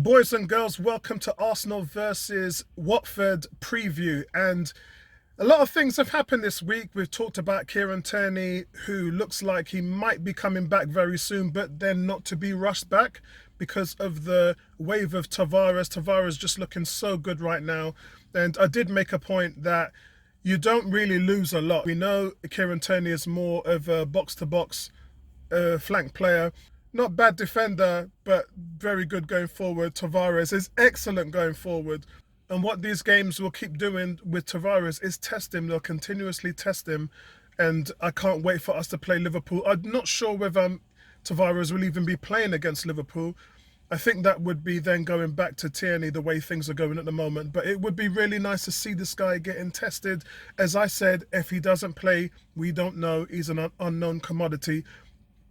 Boys and girls, welcome to Arsenal versus Watford preview. And a lot of things have happened this week. We've talked about Kieran Tierney, who looks like he might be coming back very soon, but then not to be rushed back because of the wave of Tavares. Tavares just looking so good right now. And I did make a point that you don't really lose a lot. We know Kieran Tierney is more of a box-to-box flank player. Not bad defender, but very good going forward. Tavares is excellent going forward. And what these games will keep doing with Tavares is test him. They'll continuously test him. And I can't wait for us to play Liverpool. I'm not sure whether Tavares will even be playing against Liverpool. I think that would be then going back to Tierney the way things are going at the moment. But it would be really nice to see this guy getting tested. As I said, if he doesn't play, we don't know. He's an unknown commodity.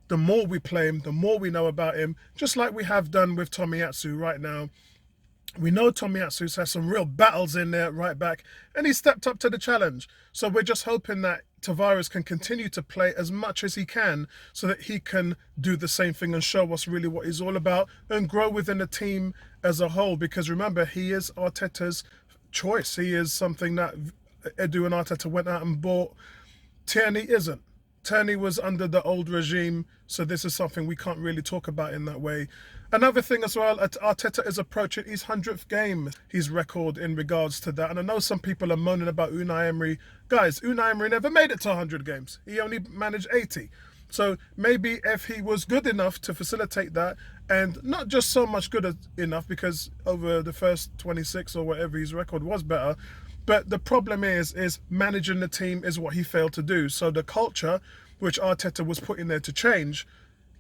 The more we play him, the more we know about him, just like we have done with Tomiyasu right now. We know Tomiyasu's has some real battles in there right back, and he stepped up to the challenge. So we're just hoping that Tavares can continue to play as much as he can so that he can do the same thing and show us really what he's all about and grow within the team as a whole. Because remember, he is Arteta's choice. He is something that Edu and Arteta went out and bought. Tierney isn't. Tierney was under the old regime, so this is something we can't really talk about in that way. Another thing as well, Arteta is approaching his 100th game, his record in regards to that. And I know some people are moaning about Unai Emery. Guys, Unai Emery never made it to 100 games. He only managed 80. So maybe if he was good enough to facilitate that, and not just so much good enough, because over the first 26 or whatever his record was better, but the problem is managing the team is what he failed to do. So the culture, which Arteta was put in there to change,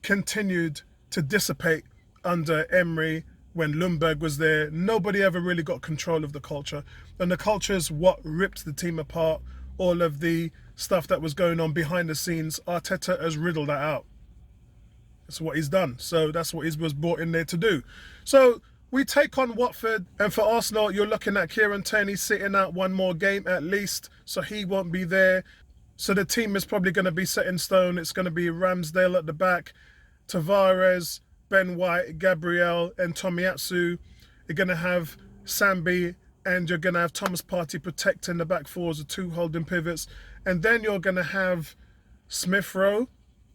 continued to dissipate under Emery when Ljungberg was there. Nobody ever really got control of the culture. And the culture is what ripped the team apart. All of the stuff that was going on behind the scenes, Arteta has riddled that out. That's what he's done. So that's what he was brought in there to do. So we take on Watford, and for Arsenal, you're looking at Kieran Tierney sitting out one more game at least, so he won't be there. So the team is probably going to be set in stone. It's going to be Ramsdale at the back, Tavares, Ben White, Gabriel, and Tomiyasu. You're going to have Sambi, and you're going to have Thomas Partey protecting the back four as the two holding pivots. And then you're going to have Smith Rowe,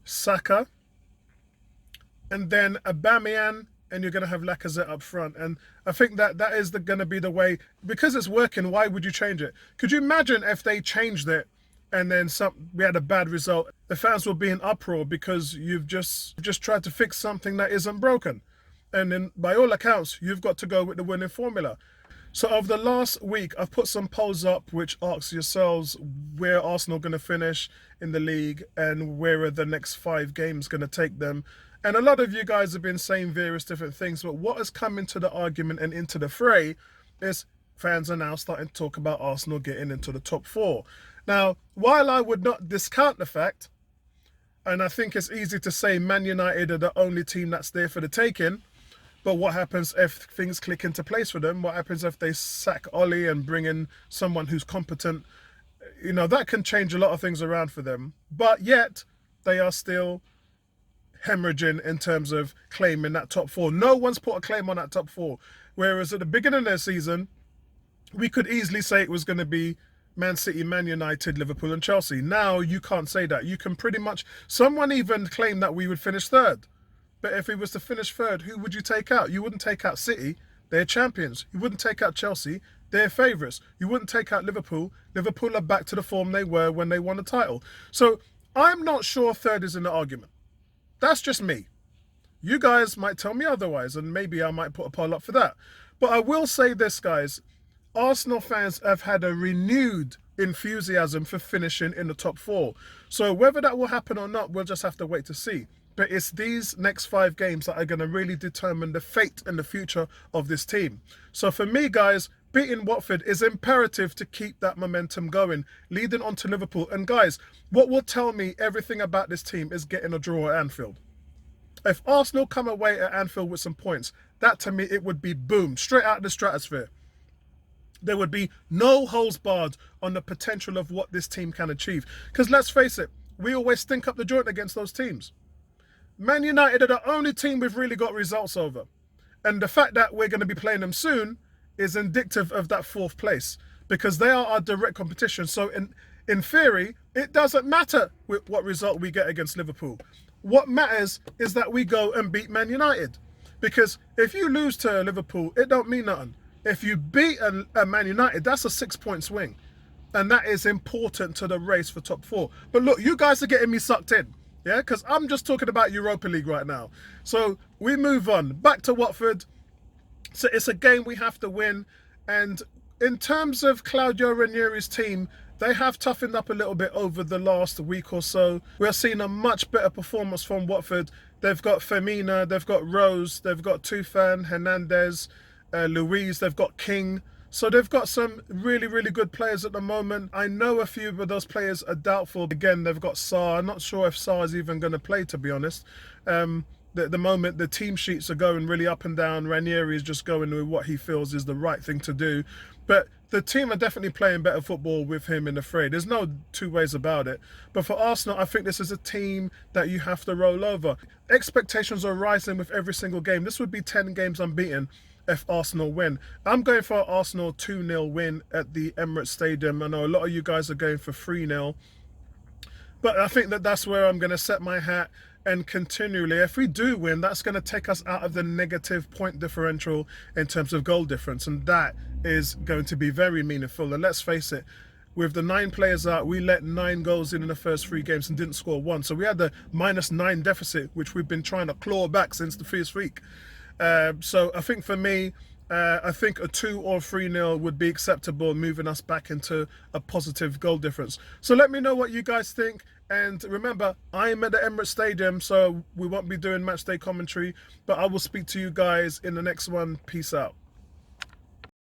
Saka, and then Aubameyang, and you're going to have Lacazette up front. And I think that is going to be the way. Because it's working, why would you change it? Could you imagine if they changed it and then we had a bad result? The fans will be in uproar because you've just tried to fix something that isn't broken. And then by all accounts, you've got to go with the winning formula. So over the last week, I've put some polls up which asks yourselves where Arsenal going to finish in the league and where are the next 5 games going to take them. And a lot of you guys have been saying various different things, but what has come into the argument and into the fray is fans are now starting to talk about Arsenal getting into the top 4. Now, while I would not discount the fact, and I think it's easy to say Man United are the only team that's there for the taking, but what happens if things click into place for them? What happens if they sack Ollie and bring in someone who's competent? You know, that can change a lot of things around for them. But yet, they are still hemorrhaging in terms of claiming that top 4. No one's put a claim on that top 4. Whereas at the beginning of their season, we could easily say it was going to be Man City, Man United, Liverpool and Chelsea. Now you can't say that. You can pretty much... Someone even claimed that we would finish 3rd. But if we was to finish 3rd, who would you take out? You wouldn't take out City. They're champions. You wouldn't take out Chelsea. They're favourites. You wouldn't take out Liverpool. Liverpool are back to the form they were when they won the title. So I'm not sure 3rd is in the argument. That's just me. You guys might tell me otherwise, and maybe I might put a poll up for that. But I will say this, guys. Arsenal fans have had a renewed enthusiasm for finishing in the top 4. So whether that will happen or not, we'll just have to wait to see. But it's these next 5 games that are going to really determine the fate and the future of this team. So for me, guys, beating Watford is imperative to keep that momentum going, leading on to Liverpool. And guys, what will tell me everything about this team is getting a draw at Anfield. If Arsenal come away at Anfield with some points, that to me, it would be boom, straight out of the stratosphere. There would be no holes barred on the potential of what this team can achieve. Because let's face it, we always stink up the joint against those teams. Man United are the only team we've really got results over. And the fact that we're going to be playing them soon is indicative of that fourth place, because they are our direct competition. So in theory, it doesn't matter what result we get against Liverpool. What matters is that we go and beat Man United. Because if you lose to Liverpool, it don't mean nothing. If you beat a Man United, that's a 6-point swing. And that is important to the race for top four. But look, you guys are getting me sucked in. Yeah, because I'm just talking about Europa League right now. So we move on. Back to Watford. So it's a game we have to win. And in terms of Claudio Ranieri's team, they have toughened up a little bit over the last week or so. We're seeing a much better performance from Watford. They've got Femina, they've got Rose, they've got Tufan, Hernandez, Louise, they've got King. So they've got some really, really good players at the moment. I know a few of those players are doubtful. Again, they've got Sarr. I'm not sure if Sarr is even going to play, to be honest. At the moment, the team sheets are going really up and down. Ranieri is just going with what he feels is the right thing to do. But the team are definitely playing better football with him in the fray. There's no two ways about it. But for Arsenal, I think this is a team that you have to roll over. Expectations are rising with every single game. This would be 10 games unbeaten if Arsenal win. I'm going for Arsenal 2-0 win at the Emirates Stadium. I know a lot of you guys are going for 3-0. But I think that that's where I'm going to set my hat. And continually, if we do win, that's going to take us out of the negative point differential in terms of goal difference. And that is going to be very meaningful. And let's face it, with the 9 players out, we let 9 goals in the first 3 games and didn't score 1. So we had the -9 deficit, which we've been trying to claw back since the first week. So I think for me, I think a 2 or 3-0 would be acceptable, moving us back into a positive goal difference. So let me know what you guys think. And remember, I'm at the Emirates Stadium, so we won't be doing match day commentary, but I will speak to you guys in the next one. Peace out.